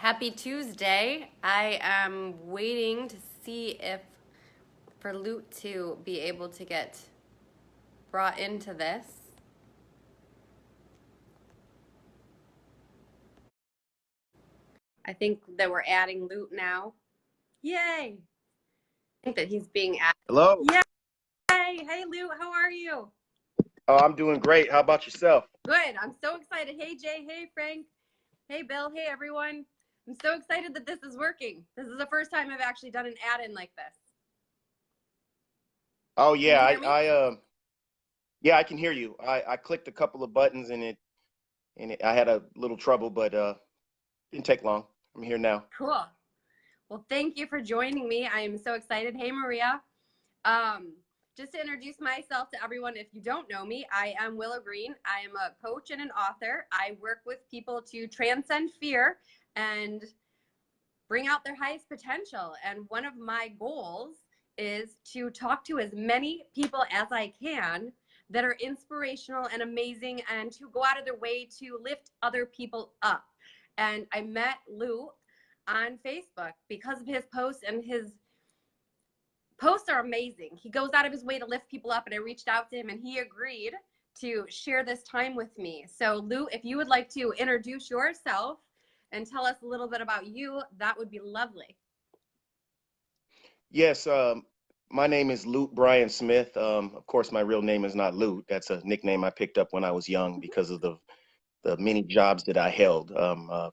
Happy Tuesday. I am waiting to see if for Loot to be able to get brought into this. I think that we're adding Loot now. Yay! I think that he's being added. Hello. Yay! Hey Loot, how are you? Oh, I'm doing great. How about yourself? Good. I'm so excited. Hey Jay, hey Frank, hey Bill, hey everyone. I'm so excited that this is working. This is the first time I've actually done an add-in like this. Oh Can yeah, you hear me? yeah, I can hear you. I clicked a couple of buttons I had a little trouble, but didn't take long. I'm here now. Cool. Well, thank you for joining me. I am so excited. Hey, Maria. Um, just to introduce myself to everyone, if you don't know me, I am Willow Green. I am a coach and an author. I work with people to transcend fear and bring out their highest potential. And one of my goals is to talk to as many people as I can that are inspirational and amazing and to go out of their way to lift other people up. And I met Lou on Facebook because of his posts, and his posts are amazing. He goes out of his way to lift people up, and I reached out to him and he agreed to share this time with me. So Lou, if you would like to introduce yourself and tell us a little bit about you, that would be lovely. Yes, my name is Loot Bryon Smith. Of course, my real name is not Loot. That's a nickname I picked up when I was young because of the many jobs that I held.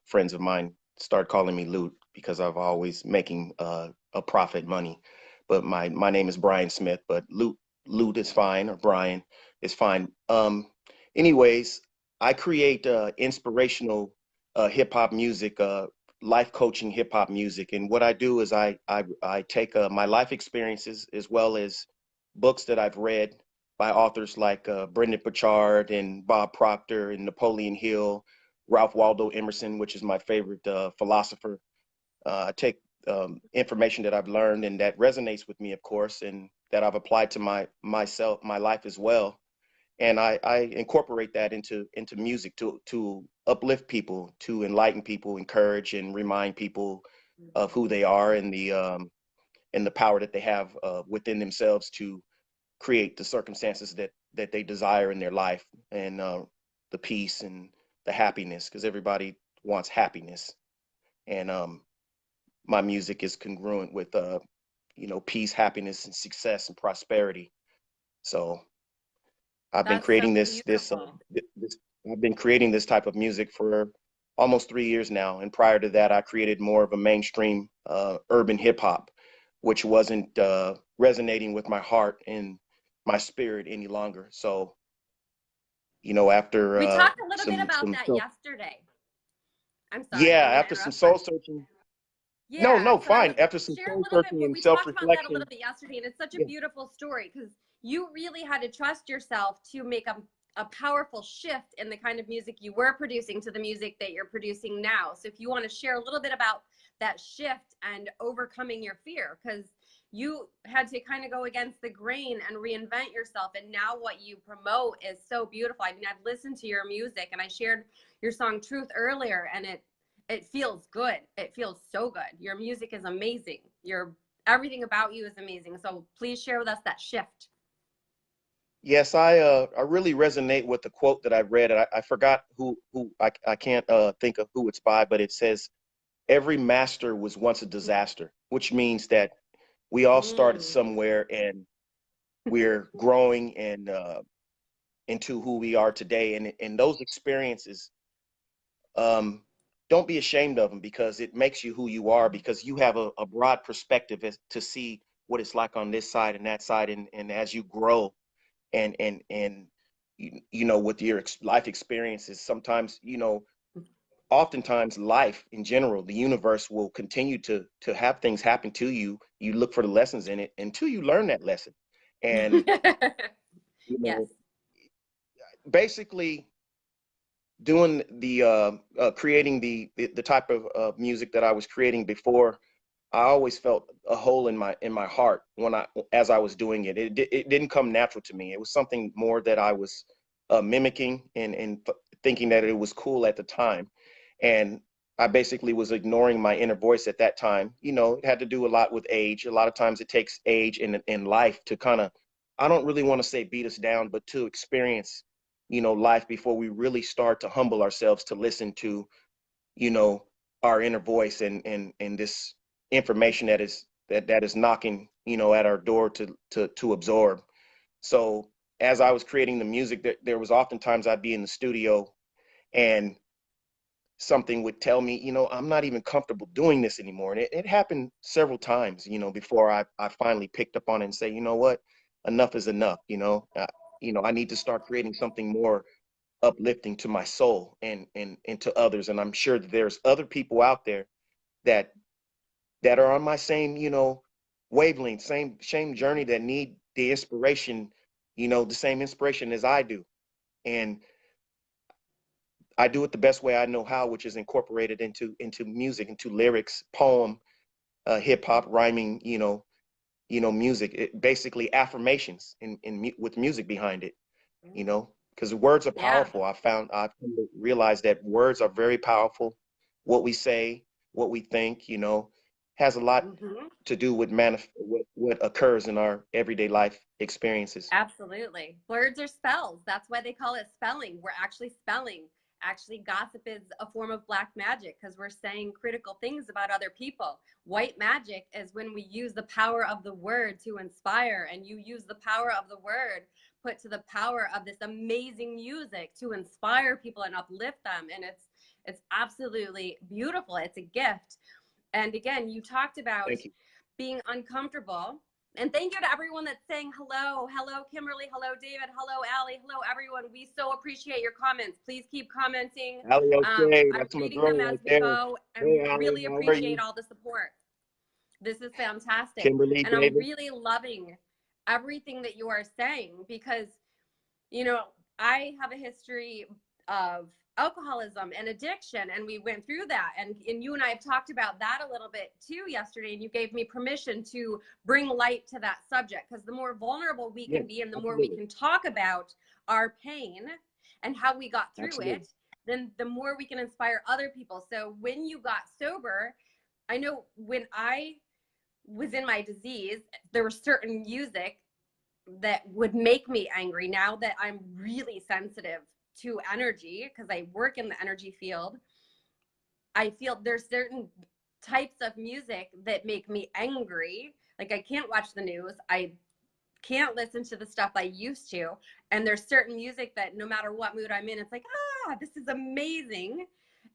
Friends of mine start calling me Loot because I've always making a profit money. But my name is Bryon Smith, but Loot is fine, or Brian is fine. Anyways, I create inspirational hip hop music, life coaching hip hop music, and what I do is I take my life experiences as well as books that I've read by authors like Brendan Burchard and Bob Proctor and Napoleon Hill, Ralph Waldo Emerson, which is my favorite philosopher. I take information that I've learned and that resonates with me, of course, and that I've applied to my life as well. And I incorporate that into music to uplift people, to enlighten people, encourage and remind people of who they are and the power that they have within themselves to create the circumstances that they desire in their life, and the peace and the happiness, because everybody wants happiness. And my music is congruent with peace, happiness, and success and prosperity. So I've been That's so creating beautiful. this I've been creating this type of music for almost 3 years now. And prior to that, I created more of a mainstream urban hip hop, which wasn't resonating with my heart and my spirit any longer. So, after We talked a little bit some about some that self, yesterday. I'm sorry, yeah, I'm going to after some interrupt, but soul searching. No, yeah, no, so I fine. would After some share a soul little bit. searching and We talked about that a little self-reflection, bit yesterday, and it's such a yeah, beautiful story because you really had to trust yourself to make a powerful shift in the kind of music you were producing to the music that you're producing now. So if you want to share a little bit about that shift and overcoming your fear, because you had to kind of go against the grain and reinvent yourself, and now what you promote is so beautiful. I mean, I've listened to your music, and I shared your song Truth earlier, and it feels good. It feels so good. Your music is amazing. Everything about you is amazing. So please share with us that shift. yes, I really resonate with the quote that I read. And I forgot who I can't think of who it's by, but it says every master was once a disaster, which means that we all started Mm. somewhere and we're growing and into who we are today. And those experiences, um, don't be ashamed of them, because it makes you who you are, because you have a broad perspective to see what it's like on this side and that side. And as you grow and with your life experiences, sometimes, oftentimes life in general, the universe will continue to have things happen to you. You look for the lessons in it until you learn that lesson. And you Yes. know basically doing the creating the type of music that I was creating before, I always felt a hole in my heart as I was doing it. It didn't come natural to me. It was something more that I was mimicking and thinking that it was cool at the time. And I basically was ignoring my inner voice at that time. You know, it had to do a lot with age. A lot of times it takes age in life to kind of, I don't really want to say beat us down, but to experience, you know, life before we really start to humble ourselves to listen to, you know, our inner voice and this information that is knocking, you know, at our door to absorb. So as I was creating the music, there was oftentimes I'd be in the studio and something would tell me, you know, I'm not even comfortable doing this anymore. And it happened several times, you know, before I finally picked up on it and say, you know what, enough is enough. You know, I need to start creating something more uplifting to my soul and to others. And I'm sure that there's other people out there that that are on my same, you know, wavelength, same journey, that need the inspiration, you know, the same inspiration as I do. And I do it the best way I know how, which is incorporated into music, into lyrics, poem, hip hop, rhyming, music. Basically affirmations with music behind it, you know, because words are Yeah. powerful. I've realized that words are very powerful. What we say, what we think, you know, has a lot Hmm. to do with what occurs in our everyday life experiences. Absolutely. Words are spells. That's why they call it spelling. We're actually spelling. Actually, gossip is a form of black magic because we're saying critical things about other people. White magic is when we use the power of the word to inspire, and you use the power of the word put to the power of this amazing music to inspire people and uplift them. And it's absolutely beautiful. It's a gift. And again, you talked about Thank you. being uncomfortable. And thank you to everyone that's saying hello. Hello, Kimberly. Hello, David. Hello, Allie. Hello, everyone. We so appreciate your comments. Please keep commenting. Ali, okay, I'm that's my reading them girl as right we there. go and Hey, Ali, really how are appreciate you? all the support. This is fantastic. Kimberly, And I'm David. really loving everything that you are saying because, you know, I have a history of alcoholism and addiction, and we went through that. And you and I have talked about that a little bit too yesterday, and you gave me permission to bring light to that subject because the more vulnerable we Yes, can be and the more we absolutely. can talk about our pain and how we got through Absolutely. it, then the more we can inspire other people. So when you got sober, I know when I was in my disease, there was certain music that would make me angry. Now that I'm really sensitive to energy because I work in the energy field, I feel there's certain types of music that make me angry. Like I can't watch the news. I can't listen to the stuff I used to. And there's certain music that no matter what mood I'm in, it's like, this is amazing.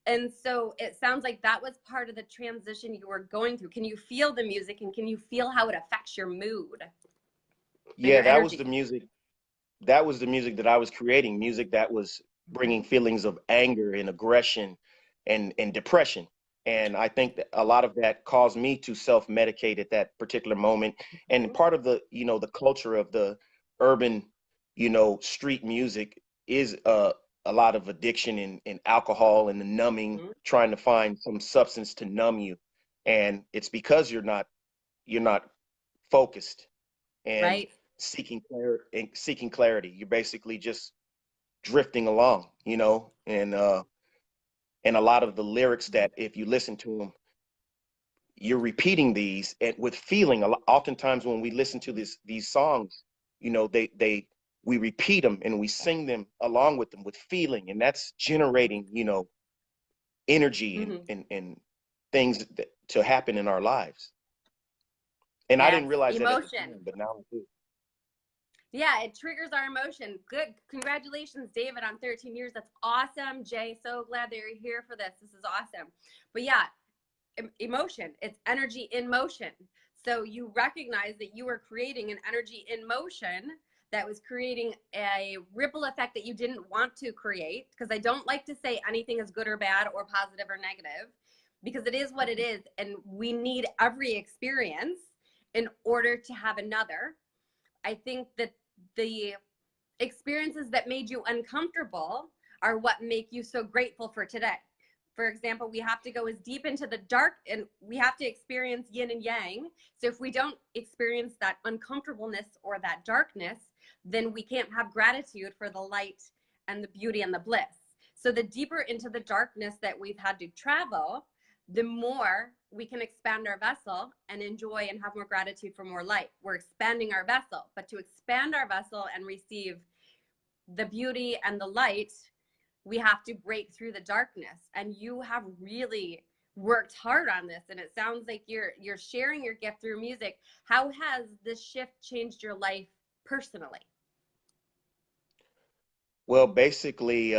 And so it sounds like that was part of the transition you were going through. Can you feel the music and can you feel how it affects your mood and Yeah, your that was the energy? music. That was the music that I was creating. Music that was bringing feelings of anger and aggression and depression. And I think that a lot of that caused me to self-medicate at that particular moment. And part of the, you know, the culture of the urban, you know, street music is a lot of addiction and alcohol and the numbing, Mhm. trying to find some substance to numb you. And it's because you're not focused and Right. seeking clarity. You're basically just drifting along, you know, and a lot of the lyrics that if you listen to them, you're repeating these and with feeling. Oftentimes when we listen to these songs, you know, they we repeat them and we sing them along with them with feeling, and that's generating, you know, energy and Hmm. things to happen in our lives. And I Yes. didn't realize that at the Emotion. time, but now I do. Yeah, it triggers our emotion. Good. Congratulations, David, on 13 years. That's awesome. Jay, so glad that you're here for this. This is awesome. But yeah, emotion, it's energy in motion. So you recognize that you were creating an energy in motion that was creating a ripple effect that you didn't want to create. Because I don't like to say anything is good or bad or positive or negative, because it is what it is. And we need every experience in order to have another. I think that the experiences that made you uncomfortable are what make you so grateful for today. For example, we have to go as deep into the dark and we have to experience yin and yang. So if we don't experience that uncomfortableness or that darkness, then we can't have gratitude for the light and the beauty and the bliss. So the deeper into the darkness that we've had to travel, the more we can expand our vessel and enjoy and have more gratitude for more light. We're expanding our vessel, but to expand our vessel and receive the beauty and the light, we have to break through the darkness. And you have really worked hard on this, and it sounds like you're sharing your gift through music. How has this shift changed your life personally? Well, basically,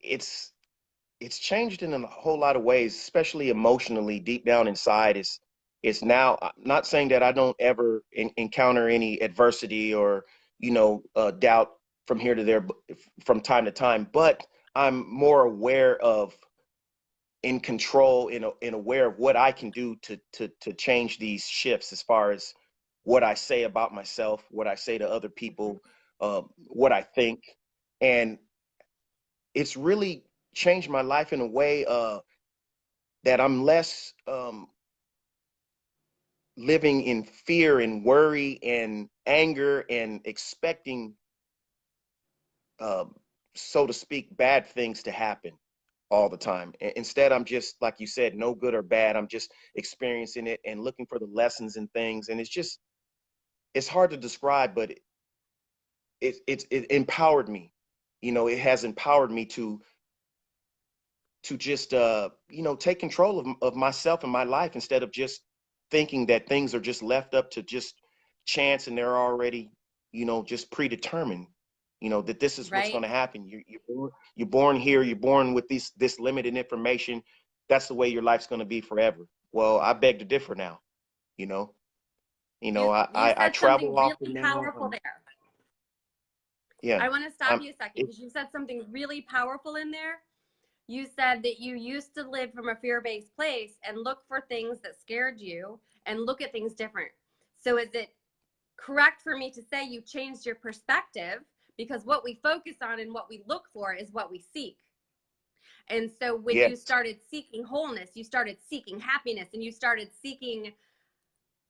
it's changed in a whole lot of ways, especially emotionally. Deep down inside, it's now. I'm not saying that I don't ever encounter any adversity or doubt from here to there from time to time, but I'm more aware of, in control, and aware of what I can do to change these shifts as far as what I say about myself, what I say to other people, what I think, and it's really changed my life in a way that I'm less living in fear and worry and anger and expecting, uh, so to speak, bad things to happen all the time. Instead, I'm just, like you said, no good or bad. I'm just experiencing it and looking for the lessons and things. And it's hard to describe, but it empowered me. It has empowered me to just take control of myself and my life, instead of just thinking that things are just left up to just chance and they're already just predetermined, that this is what's going Right? to happen. You're born here, you're born with this limited information. That's the way your life's going to be forever. Well, I beg to differ now. you know You I said something travel really often now. powerful there. Yeah. I want to stop I'm you a second, it, because you said something really powerful in there. You said that you used to live from a fear-based place and look for things that scared you and look at things different. So is it correct for me to say you changed your perspective, because what we focus on and what we look for is what we seek? And so when you yes. started seeking wholeness, you started seeking happiness, and you started seeking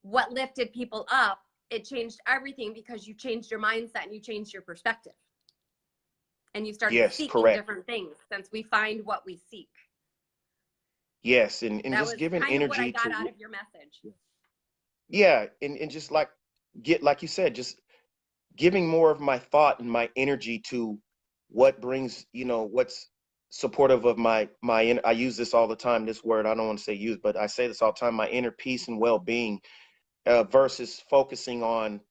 what lifted people up, it changed everything, because you changed your mindset and you changed your perspective. And you started Yes, seeking correct. different things, since we find what we seek. Yes, and That just was giving kind of what I energy got to, out of your message. yeah, and just like you said, just giving more of my thought and my energy to what brings, what's supportive of I use this all the time, this word. I don't want to say use, but I say this all the time, my inner peace and well-being, versus focusing on,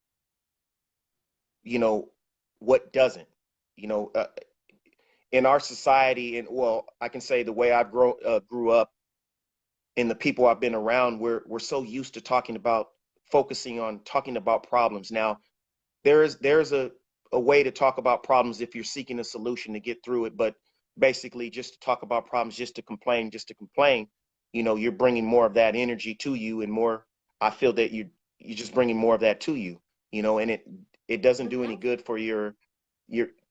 you know what doesn't, you know uh, in our society. And, well, I can say the way I grew up, and the people I've been around, we're so used to focusing on talking about problems. Now, there's a way to talk about problems if you're seeking a solution to get through it, but basically just to talk about problems, just to complain, you're bringing more of that energy to you, and more, I feel that you're just bringing more of that to you, and it doesn't do any Mm-hmm. good for your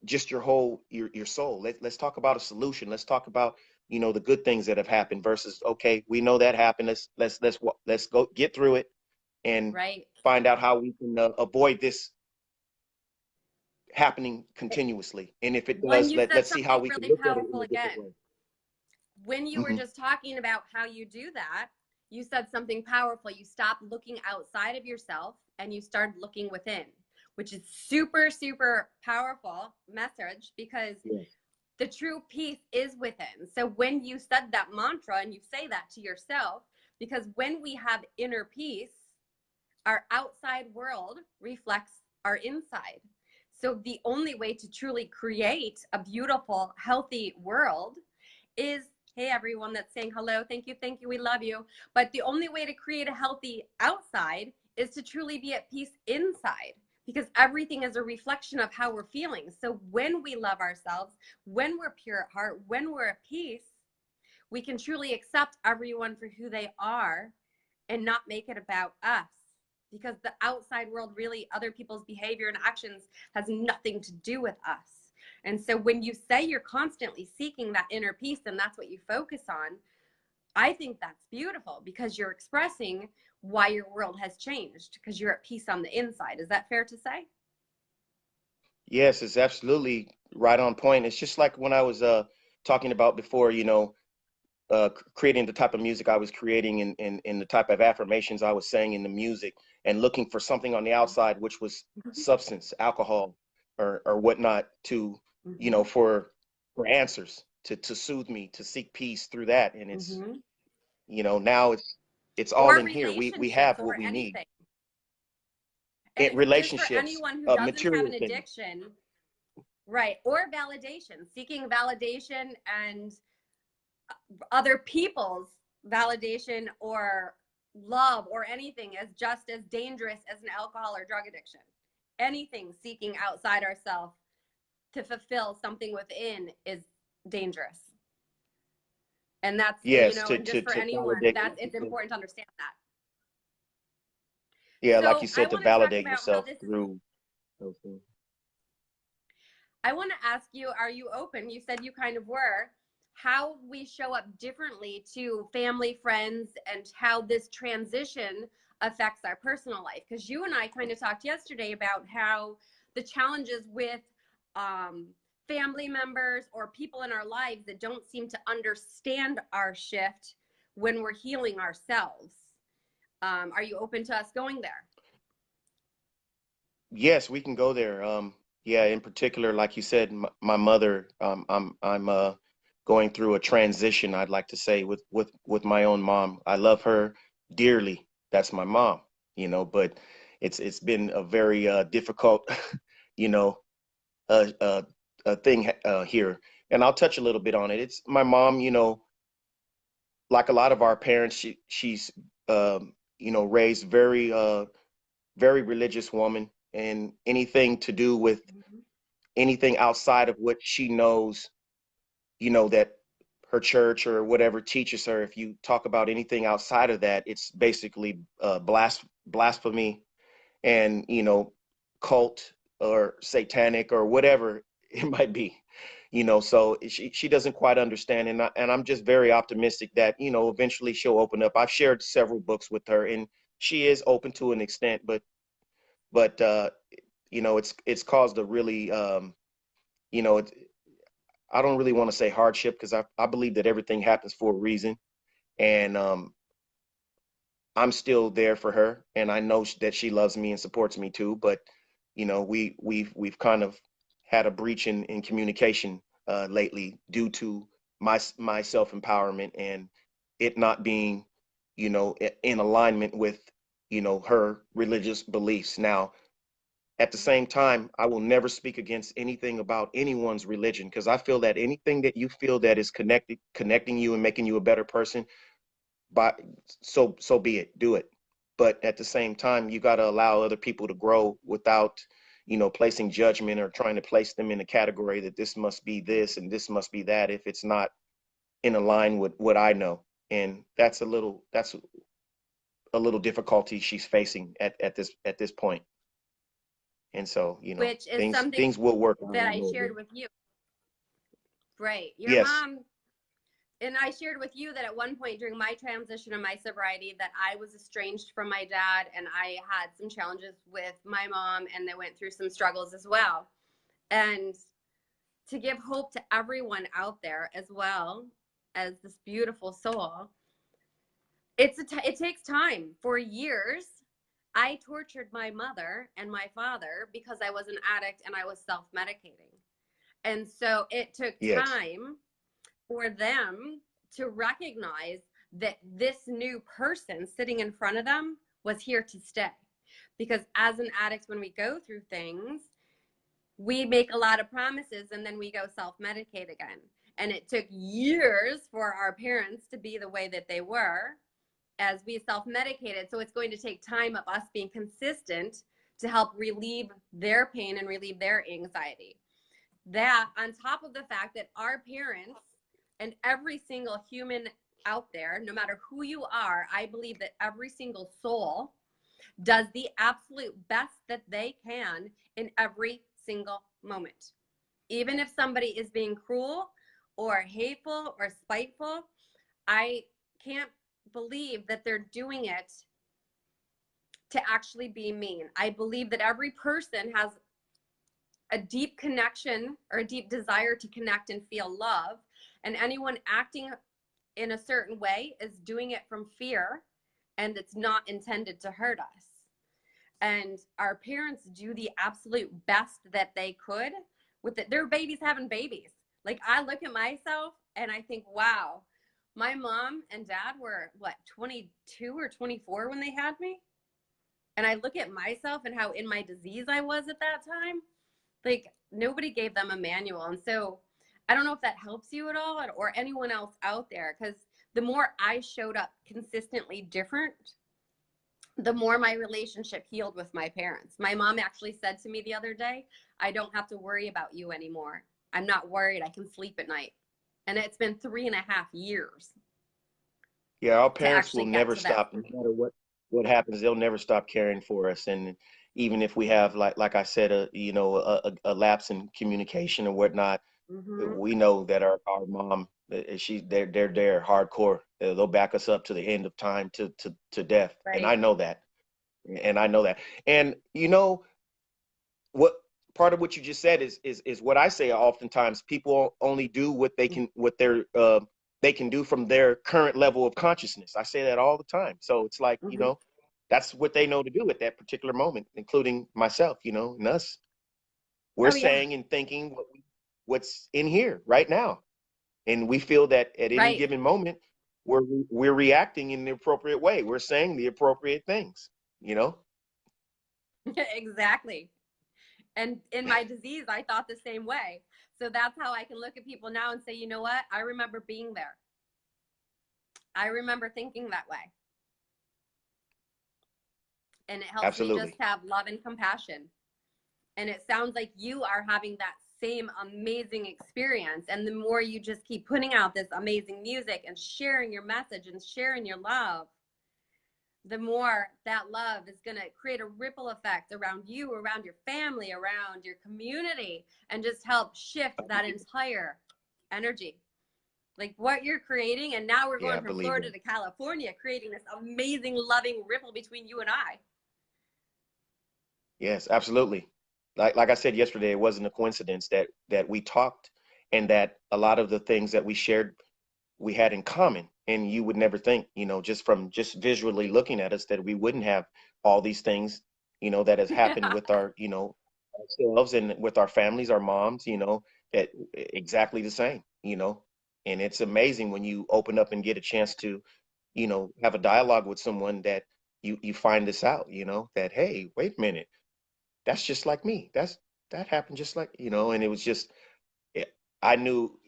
just your whole your soul. Let's talk about a solution. Let's talk about, the good things that have happened, versus, okay, we know that happened. Let's go get through it and Right. find out how we can avoid this happening continuously. And if it When does, you said let's see how something we can really look at it in powerful a different again, way. when you were Hmm. just talking about how you do that, you said something powerful. You stopped looking outside of yourself and you started looking within, which is super, super powerful message, because Yes. the true peace is within. So when you said that mantra and you say that to yourself, because when we have inner peace, our outside world reflects our inside. So the only way to truly create a beautiful, healthy world is, hey, everyone that's saying hello, thank you, we love you. But the only way to create a healthy outside is to truly be at peace inside, because everything is a reflection of how we're feeling. So when we love ourselves, when we're pure at heart, when we're at peace, we can truly accept everyone for who they are and not make it about us, because the outside world, really other people's behavior and actions, has nothing to do with us. And so when you say you're constantly seeking that inner peace and that's what you focus on, I think that's beautiful, because you're expressing why your world has changed, because you're at peace on the inside. Is that fair to say? Yes, it's absolutely right on point. It's just like when I was talking about before, creating the type of music I was creating, and the type of affirmations I was saying in the music, and looking for something on the outside, which was substance, alcohol, or whatnot, to, Mm-hmm. for answers, to soothe me, to seek peace through that. And it's, Mm-hmm. now it's all Or in here. We relationships have what or we need. anything. And It it's just for relationships, anyone who doesn't have material an things. addiction, right? Or validation, seeking validation and other people's validation or love or anything is just as dangerous as an alcohol or drug addiction. Anything seeking outside ourselves to fulfill something within is dangerous. And that's, Yes, to and just for anyone, validate. it's important to understand that. Yeah, like you So I said, to want to talk validate about how yourself this, through those things. I want to ask you, are you open? You said you kind of were. How we show up differently to family, friends, and how this transition affects our personal life. Because you and I kind of talked yesterday about how the challenges with family members or people in our lives that don't seem to understand our shift when we're healing ourselves. Are you open to us going there? Yes, we can go there. Yeah, in particular, like you said, my mother, I'm going through a transition, I'd like to say, with my own mom. I love her dearly. That's my mom, but it's been a very difficult, you know, uh, thing here. And I'll touch a little bit on it. It's my mom, like a lot of our parents, she's raised very religious woman, and anything to do with Mm-hmm. anything outside of what she knows, that her church or whatever teaches her, if you talk about anything outside of that, it's basically blasphemy, and cult or satanic or whatever it might be. So she doesn't quite understand, and I'm just very optimistic that eventually she'll open up. I've shared several books with her, and she is open to an extent, but it's caused a really you know it, I don't really want to say hardship, because I believe that everything happens for a reason. And I'm still there for her, and I know that she loves me and supports me too. But we've kind of had a breach in communication lately, due to my self-empowerment, and it not being in alignment with her religious beliefs. Now, at the same time, I will never speak against anything about anyone's religion, because I feel that anything that you feel that is connecting you and making you a better person, but so be it, do it. But at the same time, you got to allow other people to grow without placing judgment, or trying to place them in a category that this must be this and this must be that, if it's not in line with what I know. And that's a little difficulty she's facing at this point. And so, Which is things something things will work out that in a I little bit. shared with you. Right. Your Yes. mom, and I shared with you that at one point during my transition and my sobriety that I was estranged from my dad, and I had some challenges with my mom, and they went through some struggles as well. And to give hope to everyone out there as well as this beautiful soul, it takes time. For years, I tortured my mother and my father because I was an addict and I was self-medicating. And so it took Yes. time for them to recognize that this new person sitting in front of them was here to stay. Because as an addict, when we go through things, we make a lot of promises and then we go self-medicate again. And it took years for our parents to be the way that they were as we self-medicated. So it's going to take time of us being consistent to help relieve their pain and relieve their anxiety. That, on top of the fact that our parents and every single human out there, no matter who you are, I believe that every single soul does the absolute best that they can in every single moment. Even if somebody is being cruel or hateful or spiteful, I can't believe that they're doing it to actually be mean. I believe that every person has a deep connection or a deep desire to connect and feel love. And anyone acting in a certain way is doing it from fear, and it's not intended to hurt us. And our parents do the absolute best that they could with it. Their babies having babies. Like, I look at myself and I think, wow, my mom and dad were what, 22 or 24 when they had me? And I look at myself and how in my disease I was at that time. Like, nobody gave them a manual. And so I don't know if that helps you at all, or anyone else out there, because the more I showed up consistently different, the more my relationship healed with my parents. My mom actually said to me the other day, I don't have to worry about you anymore. I'm not worried. I can sleep at night. And it's been 3.5 years. Yeah, our To parents will actually get never to that stop, no point. matter what happens. They'll never stop caring for us. And even if we have, like I said, a lapse in communication or whatnot, Mm-hmm. we know that our mom, they're there hardcore. They'll back us up to the end of time, to death. And I Right. know that. And I know that. And you know what? Part of what you just said is what I say oftentimes. People only do they can do from their current level of consciousness. I say that all the time. So it's like, Mm-hmm. that's what they know to do at that particular moment, including myself, and us. We're Oh, yeah. saying and thinking what's in here right now. And we feel that at any Right. given moment, we're reacting in the appropriate way. We're saying the appropriate things, you know? Exactly. And in my disease, I thought the same way. So that's how I can look at people now and say, you know what? I remember being there. I remember thinking that way. And it helps me just Absolutely. have love and compassion. And it sounds like you are having that same amazing experience. And the more you just keep putting out this amazing music and sharing your message and sharing your love, the more that love is going to create a ripple effect around you, around your family, around your community, and just help shift that entire energy. Like what you're creating. And now we're Yeah, going I from believe Florida that. to California, creating this amazing, loving ripple between you and I. Yes, absolutely. Like I said yesterday, it wasn't a coincidence that we talked, and that a lot of the things that we shared we had in common. And you would never think, just from just visually looking at us, that we wouldn't have all these things, that has happened Yeah. with our, ourselves, and with our families, our moms, that exactly the same, and it's amazing when you open up and get a chance to, have a dialogue with someone, that you find this out, that, hey, wait a minute, that's just like me. That happened just like, and it was just, it, I knew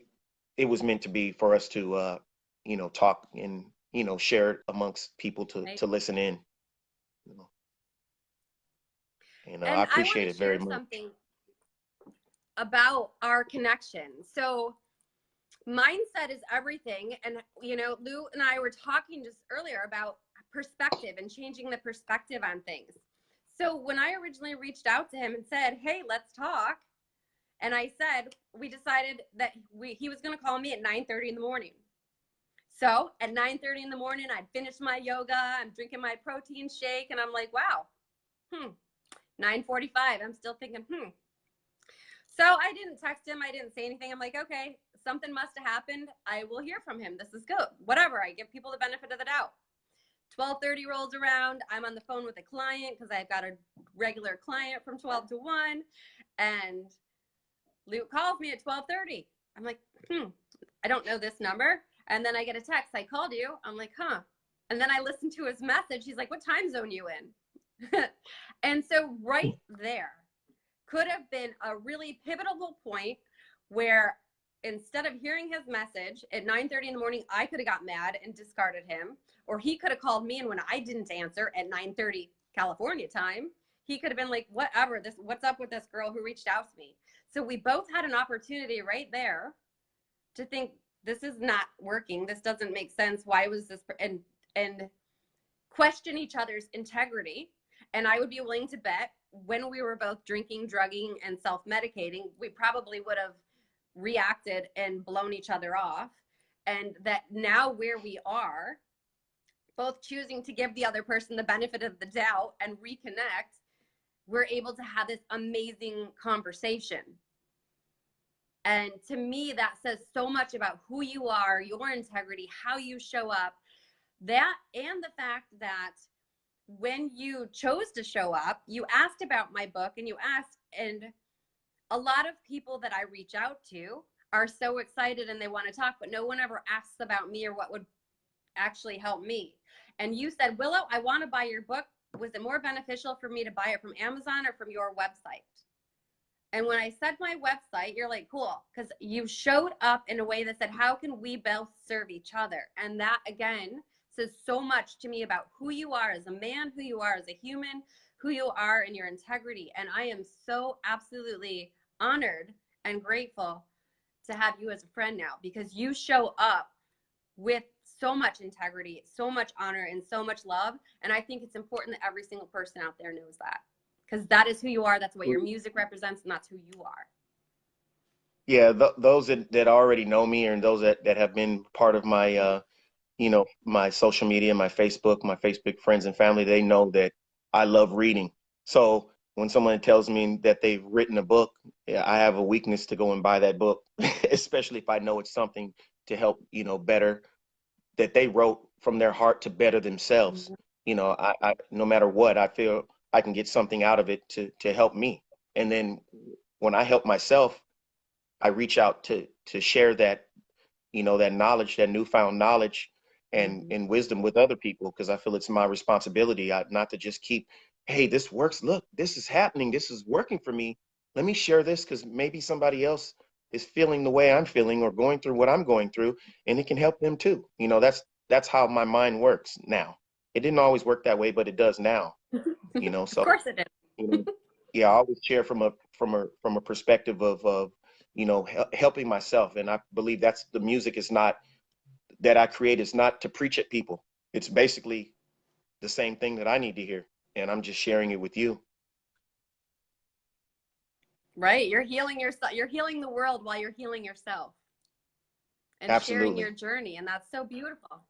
it was meant to be for us to, talk and, share it amongst people Right. to listen in, you know, and I And I want appreciate to it very share much. something about our connection. So mindset is everything. And, Lou and I were talking just earlier about perspective and changing the perspective on things. So when I originally reached out to him and said, hey, let's talk. And I said, we decided that he was going to call me at 9:30 in the morning. So at 9:30 in the morning, I'd finished my yoga. I'm drinking my protein shake. And I'm like, wow, 9:45. I'm still thinking, So I didn't text him. I didn't say anything. I'm like, okay, something must have happened. I will hear from him. This is good. Whatever. I give people the benefit of the doubt. 12:30 rolls around. I'm on the phone with a client because I've got a regular client from 12 to 1. And Luke calls me at 12:30. I'm like, I don't know this number. And then I get a text. I called you. I'm like, huh. And then I listen to his message. He's like, what time zone you in? And so right there could have been a really pivotal point where instead of hearing his message at 9:30 in the morning, I could have got mad and discarded him, or he could have called me, and when I didn't answer at 9:30 California time, he could have been like, whatever, what's up with this girl who reached out to me? So we both had an opportunity right there to think, this is not working, this doesn't make sense, why was this, and question each other's integrity. And I would be willing to bet when we were both drinking, drugging, and self-medicating, we probably would have reacted and blown each other off. And that now where we are, both choosing to give the other person the benefit of the doubt and reconnect, we're able to have this amazing conversation. And to me, that says so much about who you are, your integrity, how you show up. That, and the fact that when you chose to show up, you asked about my book, and you asked, and a lot of people that I reach out to are so excited and they want to talk, but no one ever asks about me or what would actually help me. And you said, Willow, I want to buy your book. Was it more beneficial for me to buy it from Amazon or from your website? And when I said my website, you're like, cool, because you showed up in a way that said, how can we both serve each other? And that, again, says so much to me about who you are as a man, who you are as a human, who you are in your integrity. And I am so absolutely honored and grateful to have you as a friend now, because you show up with so much integrity, so much honor, and so much love. And I think it's important that every single person out there knows that, because that is who you are. That's what your music represents, and that's who you are. Yeah, those that already know me, and those that have been part of my, you know, my social media, my Facebook friends and family, they know that I love reading. So when someone tells me that they've written a book, yeah, I have a weakness to go and buy that book, especially if I know it's something to help, you know, better, that they wrote from their heart to better themselves. Mm-hmm. You know, I no matter what, I feel I can get something out of it to help me. And then when I help myself, I reach out to share that, you know, that knowledge, that newfound knowledge and wisdom with other people, because I feel it's my responsibility, not to just keep, hey, this works. Look, this is happening. This is working for me. Let me share this, because maybe somebody else is feeling the way I'm feeling or going through what I'm going through, and it can help them too. You know, that's how my mind works now. It didn't always work that way, but it does now. You know, Of so course it is. you know, yeah, I always share from a perspective of you know, helping myself, and I believe that's the music is not that I create is not to preach at people. It's basically the same thing that I need to hear, and I'm just sharing it with you. Right. You're healing yourself. You're healing the world while you're healing yourself and sharing your Absolutely. journey. And that's so beautiful.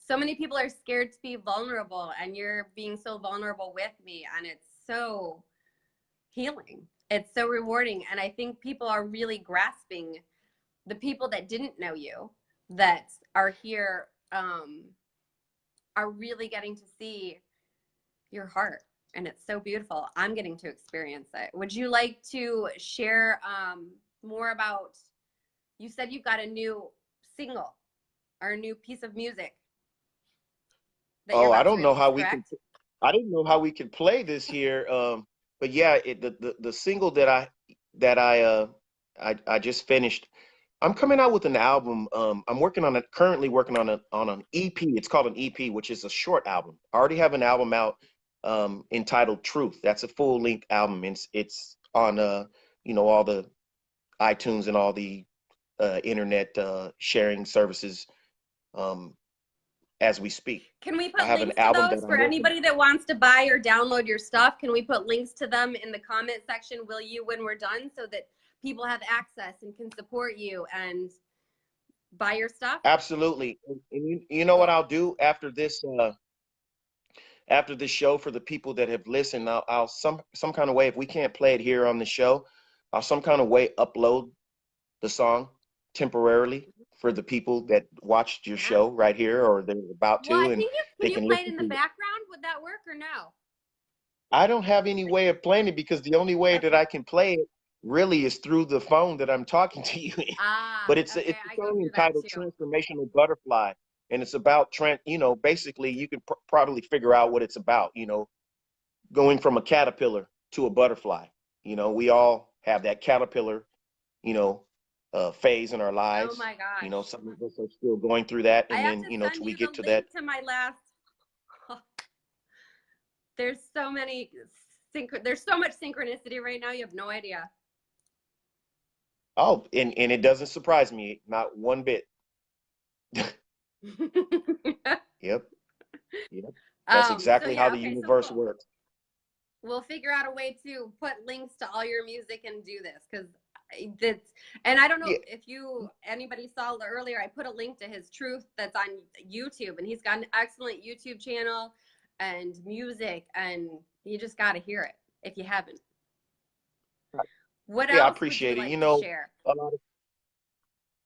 So many people are scared to be vulnerable, and you're being so vulnerable with me. And it's so healing. It's so rewarding. And I think people are really grasping, the people that didn't know you, that are here, are really getting to see your heart. And it's so beautiful. I'm getting to experience it. Would you like to share more about, you said you've got a new single or a new piece of music that you're Oh, I about to don't know release, how we can. correct? I didn't know how we could play this here. But yeah, the single that I just finished. I'm coming out with an album. I'm working on it. Currently working on an EP. It's called an EP, which is a short album. I already have an album out entitled Truth. That's a full length album. It's on you know, all the iTunes and all the internet sharing services um, as we speak. Can we I put have an links to album those that for I'm working. anybody that wants to buy or download your stuff? Can we put links to them in the comment section, will you, when we're done, so that people have access and can support you and buy your stuff? Absolutely. And you know what Cool. I'll do after this show, for the people that have listened, I'll some kind of way, if we can't play it here on the show, I'll some kind of way upload the song temporarily for the people that watched your Yeah. show right here or they're about Well, I to, and think they can you can play it listen in the to it. background? Would that work or no? I don't have any way of playing it because the only way that Okay. I can play it really is through the phone that I'm talking to you in. Ah, But it's okay. a I go song through that entitled too. Transformational Butterfly, and it's about you know, basically you can probably figure out what it's about, you know, going from a caterpillar to a butterfly. You know, we all have that caterpillar, you know, phase in our Oh lives. my You know, gosh. some of us are still going through that, I and have then, to you know, send till we you the get to that. link to my last. There's so many there's so much synchronicity right now. You have no idea. Oh, and it doesn't surprise me, not one bit. Yep, yep. That's So exactly how yeah, the okay, so universe cool. works. We'll figure out a way to put links to all your music and do this, because that's, and I don't know Yeah, if you anybody saw earlier, I put a link to his Truth that's on YouTube, and he's got an excellent YouTube channel and music, and you just got to hear it. if you haven't. What Yeah, I else would you appreciate it. like to share?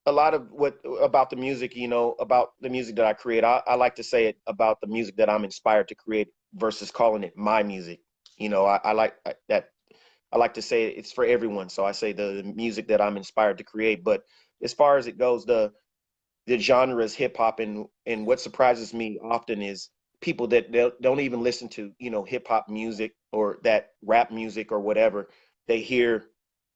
A lot of what about the music, about the music that I create. I like to say it about the music that I'm inspired to create versus calling it my music. I like that. I like to say it's for everyone. So I say the music that I'm inspired to create. But as far as it goes, the genre is hip hop, and what surprises me often is people that don't even listen to hip hop music or that rap music or whatever. They hear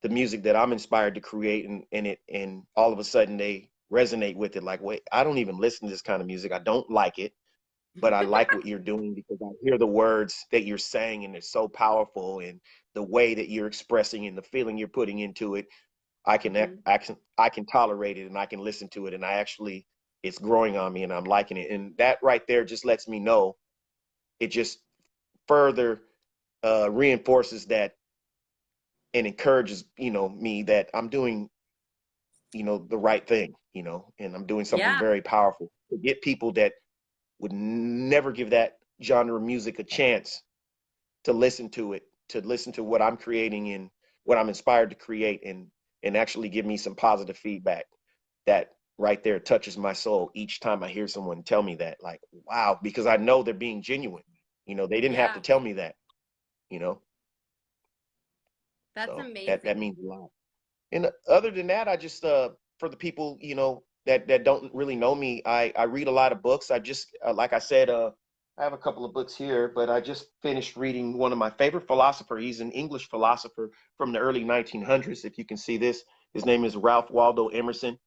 the music that I'm inspired to create, and all of a sudden they resonate with it. Like, wait, I don't even listen to this kind of music. I don't like it, but I like what you're doing because I hear the words that you're saying, and it's so powerful, and the way that you're expressing and the feeling you're putting into it. I can tolerate it, and I can listen to it, and it's growing on me, and I'm liking it. And that right there just lets me know, it just further reinforces that and encourages me that I'm doing the right thing, and I'm doing something Yeah. very powerful to get people that would never give that genre of music a chance to listen to it, to listen to what I'm creating and what I'm inspired to create, and actually give me some positive feedback. That right there touches my soul each time I hear someone tell me that. Like, wow, because I know they're being genuine. They didn't have Yeah. to tell me that, you know. That's So amazing. that means a lot. And other than that, I just for the people that don't really know me, I read a lot of books. I just like I said, I have a couple of books here, but I just finished reading one of my favorite philosophers. He's an English philosopher from the early 1900s. If you can see this, his name is Ralph Waldo Emerson.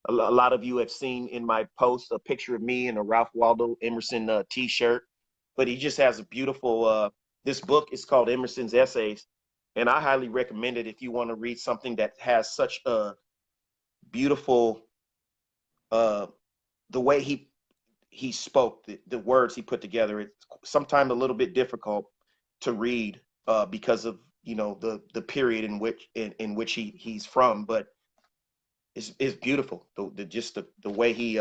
A lot of you have seen in my post a picture of me in a Ralph Waldo Emerson T-shirt, but he just has a beautiful. This book is called Emerson's Essays, and I highly recommend it if you want to read something that has such a beautiful, uh, the way he spoke, the words he put together. It's sometimes a little bit difficult to read because of the period in which he's from, but it's beautiful. The way he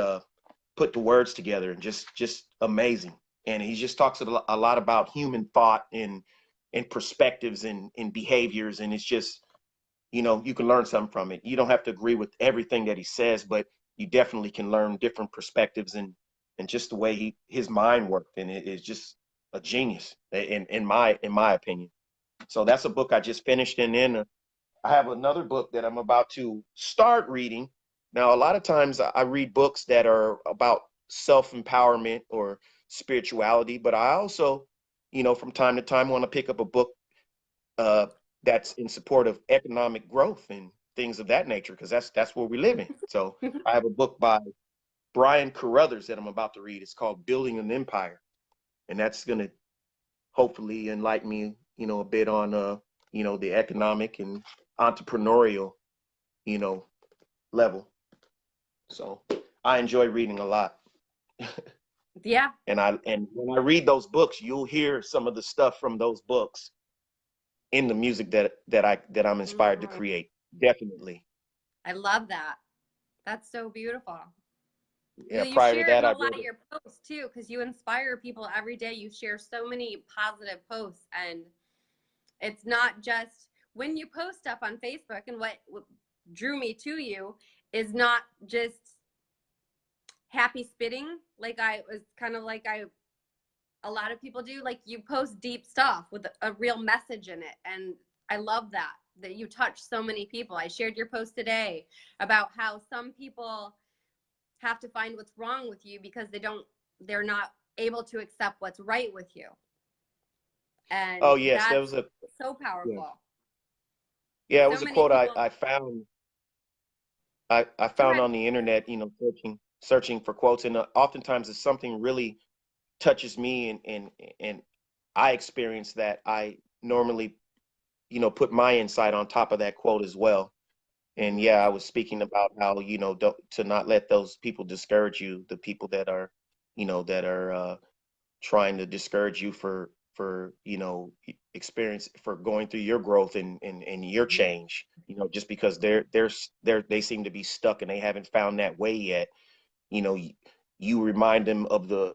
put the words together, and just amazing. And he just talks a lot about human thought and perspectives and behaviors, and it's just you can learn something from it. You don't have to agree with everything that he says, but you definitely can learn different perspectives and just the way his mind worked, and it is just a genius in my opinion. So that's a book I just finished, and then I have another book that I'm about to start reading. Now, a lot of times I read books that are about self-empowerment or spirituality, but I also, from time to time want to pick up a book uh, that's in support of economic growth and things of that nature, because that's where we live in. So I have a book by Brian Carruthers that I'm about to read. It's called Building an Empire, and that's going to hopefully enlighten me, a bit on the economic and entrepreneurial, you know, level. So I enjoy reading a lot. Yeah. And when I read those books, you'll hear some of the stuff from those books in the music that I'm inspired to Mm, create. Definitely. I love that. That's so beautiful. Yeah, You prior to share it that in a I lot wrote of your posts too, because you inspire people every day. You share so many positive posts, and it's not just when you post stuff on Facebook. And what drew me to you is not just happy spitting, like I was kind of like a lot of people do. Like, you post deep stuff with a real message in it, and I love that you touch so many people. I shared your post today about how some people have to find what's wrong with you because they're not able to accept what's right with you. And Oh yes, that that's was a so yeah. powerful. Yeah, it So was a many quote I, people. I found I Go found ahead. on the internet, searching for quotes, and oftentimes it's something really touches me, and I experience that. I normally, put my insight on top of that quote as well. And Mm-hmm. yeah, I was speaking about how, to not let those people discourage you, the people that are trying to discourage you for experience, for going through your growth and your Mm-hmm. change, just because they seem to be stuck and they haven't found that way yet. You remind them of the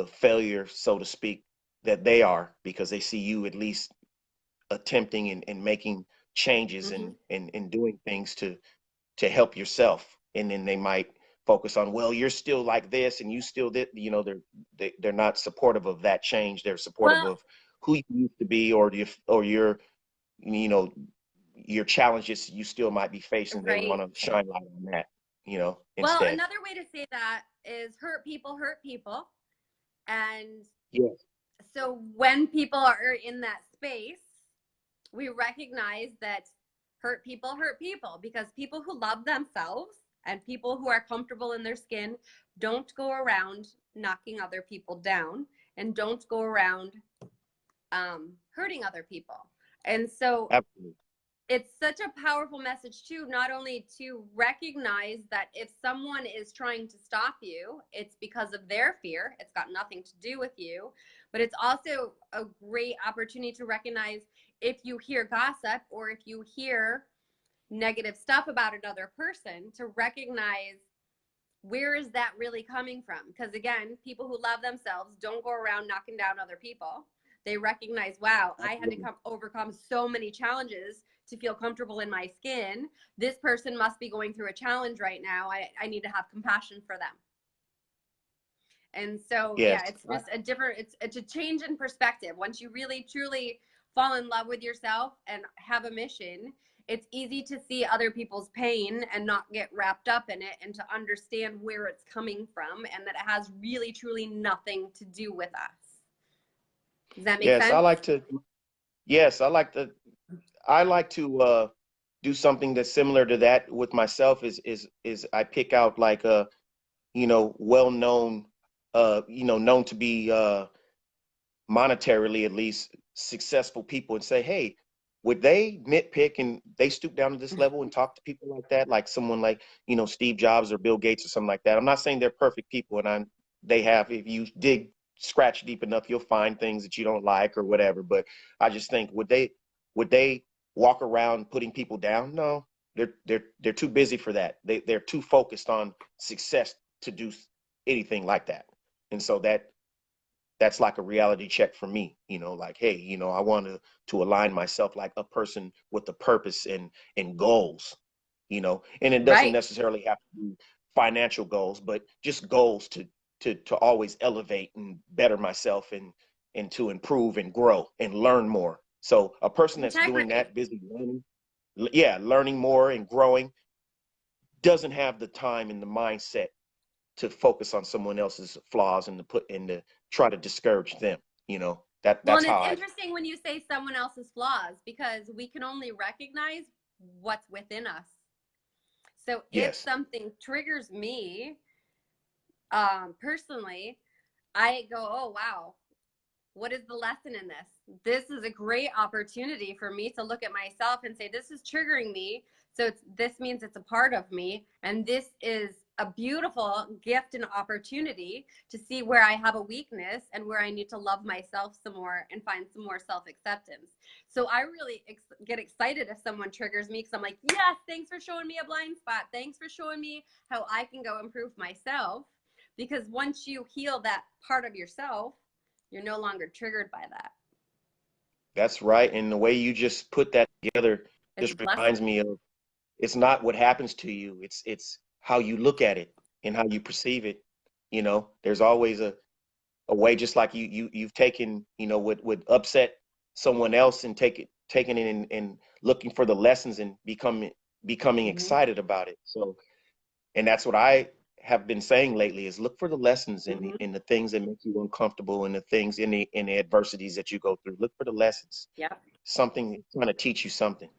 failure, so to speak, that they are, because they see you at least attempting and making changes Mm-hmm. and doing things to help yourself. And then they might focus on, well, you're still like this and you still did, you know, they're not supportive of that change. They're supportive Well, of who you used to be, or your, you know, your challenges you still might be facing. They want right. to shine light on that, you know, Well, instead. another way to say that is hurt people hurt people. And Yes. so when people are in that space, we recognize that hurt people because people who love themselves and people who are comfortable in their skin don't go around knocking other people down and don't go around hurting other people. And so Absolutely. it's such a powerful message too, not only to recognize that if someone is trying to stop you, it's because of their fear. It's got nothing to do with you, but it's also a great opportunity to recognize if you hear gossip or if you hear negative stuff about another person, to recognize where is that really coming from? Because again, people who love themselves don't go around knocking down other people. They recognize, wow, I had to overcome so many challenges to feel comfortable in my skin. This person must be going through a challenge right now. I need to have compassion for them. And so, yeah, Yes. it's just a different, it's a change in perspective. Once you really, truly fall in love with yourself and have a mission, it's easy to see other people's pain and not get wrapped up in it and to understand where it's coming from and that it has really, truly nothing to do with us. Does that make Yes, sense? yes, I like to do something that's similar to that with myself is I pick out like you know, well-known, you know, known to be monetarily at least successful people and say, hey, would they nitpick and they stoop down to this level and talk to people like that, like someone like, you know, Steve Jobs or Bill Gates or something like that? I'm not saying they're perfect people, and they have, if you dig scratch deep enough, you'll find things that you don't like or whatever. But I just think, would they walk around putting people down? No, they're too busy for that. They're too focused on success to do anything like that. And so that's like a reality check for me, you know, like, hey, you know, I want to align myself like a person with a purpose and goals, you know, and it doesn't Right. necessarily have to be financial goals, but just goals to always elevate and better myself and to improve and grow and learn more. So a person that's doing Integrity. that, busy learning, yeah, learning more and growing, doesn't have the time and the mindset to focus on someone else's flaws and to put and to try to discourage them. You know, Well, that's and how it's I. interesting when you say someone else's flaws because we can only recognize what's within us. So if Yes. something triggers me, personally, I go, oh, wow, what is the lesson in this? This is a great opportunity for me to look at myself and say, this is triggering me. So this means it's a part of me. And this is a beautiful gift and opportunity to see where I have a weakness and where I need to love myself some more and find some more self-acceptance. So I really get excited if someone triggers me because I'm like, yes, thanks for showing me a blind spot. Thanks for showing me how I can go improve myself. Because once you heal that part of yourself, you're no longer triggered by that. That's right. And the way you just put that together It's a just blessing. reminds me of, it's not what happens to you. It's how you look at it and how you perceive it. You know, there's always a way, just like you've taken, you know, what would upset someone else and taking it and looking for the lessons and becoming Mm-hmm. excited about it. So, and that's what I have been saying lately, is look for the lessons Mm-hmm. in the things that make you uncomfortable, and the things in the adversities that you go through. Look for the lessons. Yeah. Something trying to teach you something.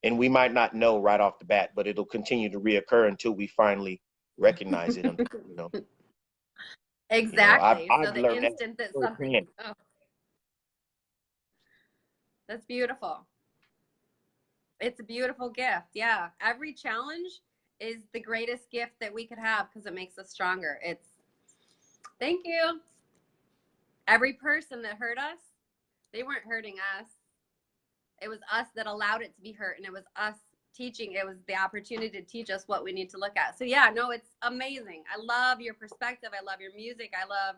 And we might not know right off the bat, but it'll continue to reoccur until we finally recognize it. You know, Exactly. So I've the learned that instant that something, firsthand. oh, that's beautiful. It's a beautiful gift. Yeah. Every challenge is the greatest gift that we could have because it makes us stronger. It's thank you. Every person that hurt us, they weren't hurting us. It was us that allowed it to be hurt, and it was us teaching. It was the opportunity to teach us what we need to look at. So yeah, no, it's amazing. I love your perspective. I love your music. I love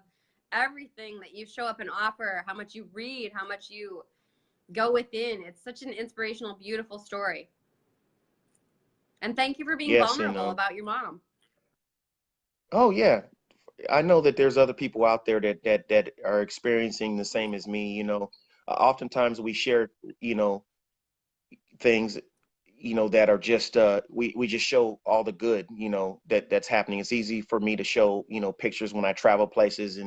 everything that you show up and offer, how much you read, how much you go within. It's such an inspirational, beautiful story. And thank you for being Yes, vulnerable about your mom. oh yeah, I know that there's other people out there that are experiencing the same as me. Oftentimes we share, you know, things, that are just we just show all the good, that's happening. It's easy for me to show, pictures when I travel places,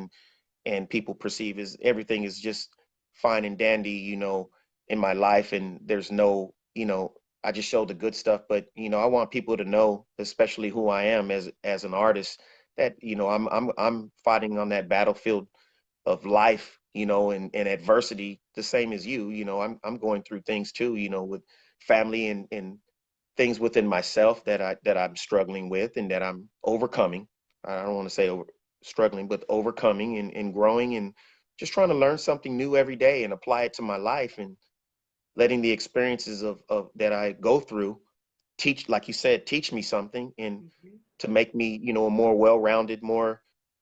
and people perceive as everything is just fine and dandy, in my life, and there's no, I just show the good stuff. But I want people to know, especially who I am as an artist, that I'm fighting on that battlefield of life, and adversity, the same as you. I'm going through things too, with family, and things within myself that I'm struggling with, and that I'm overcoming. I don't want to say struggling, but overcoming, and growing, and just trying to learn something new every day and apply it to my life, and letting the experiences of that I go through teach, like you said, teach me something, and to make me, a more well-rounded, more,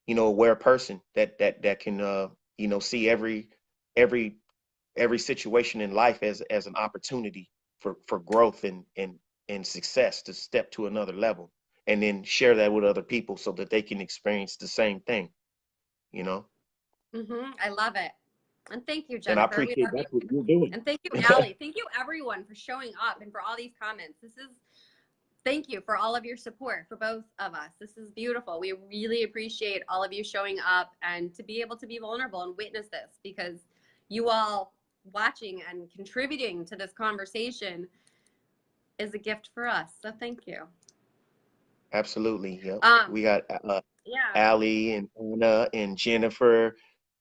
aware person that can, see every every situation in life as an opportunity for growth, and success, to step to another level, and then share that with other people so that they can experience the same thing, you know. I love it. And thank you, And I Jennifer. We appreciate love you. that's what you're doing. And thank you, Allie. Thank you, everyone, for showing up and for all these comments. Thank you for all of your support for both of us. This is beautiful. We really appreciate all of you showing up and to be able to be vulnerable and witness this, because you all watching and contributing to this conversation is a gift for us. So thank you. Absolutely. Yep. Um, We got yeah. Allie and Anna and Jennifer.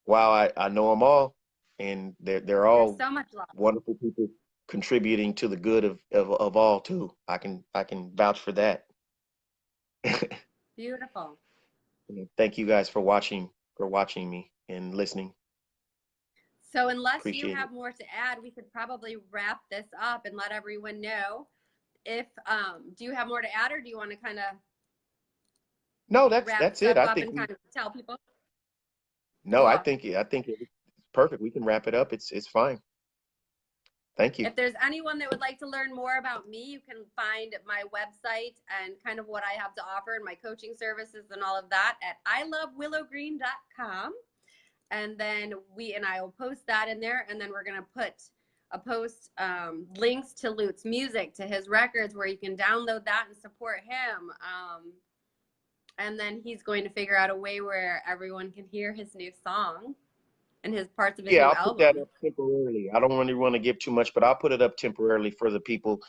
Wow, I know them all, and they're There's all so much love. wonderful people contributing to the good of all too. I can vouch for that. Beautiful. Thank you guys for watching me and listening. So unless you Appreciate it. have more to add, we could probably wrap this up and let everyone know if do you have more to add, or do you want to kind of No, wrap that's it. stuff I up think and kind of tell people? no, Cool. I think it's perfect. We can wrap it up. It's fine. Thank you. If there's anyone that would like to learn more about me, you can find my website and kind of what I have to offer and my coaching services and all of that at ilovewillowgreen.com. And then I will post that in there, and then we're going to put a post links to Loot's music, to his records, where you can download that and support him. And then he's going to figure out a way where everyone can hear his new song and his parts of his Yeah, new I'll put that album. up temporarily. I don't really want to give too much, but I'll put it up temporarily for the people,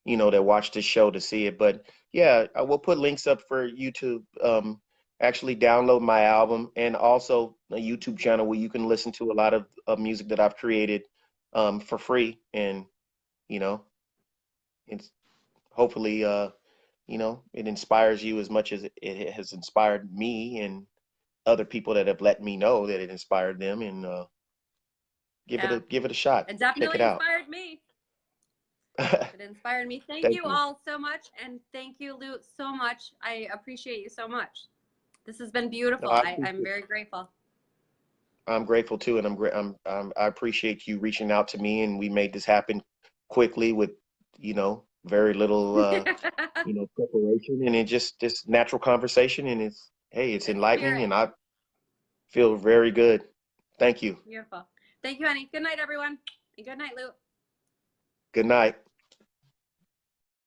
that watch this show to see it. But yeah, I will put links up for you to actually download my album, and also a YouTube channel where you can listen to a lot of music that I've created for free. And, you know, it's hopefully, it inspires you as much as it has inspired me, and other people that have let me know that it inspired them. And Yeah, give it a shot. it Check it definitely out. inspired me. It inspired me. Thank Thank you you. all so much. And thank you, Loot, so much. I appreciate you so much. This has been No, beautiful. I'm very grateful. I'm grateful too, and I appreciate you reaching out to me, and we made this happen quickly with, very little, preparation, and it just this natural conversation, and it's It's enlightening, spirit. and I feel very good. Thank you. Beautiful. Thank you, honey. Good night, everyone. And good night, Loot. Good night.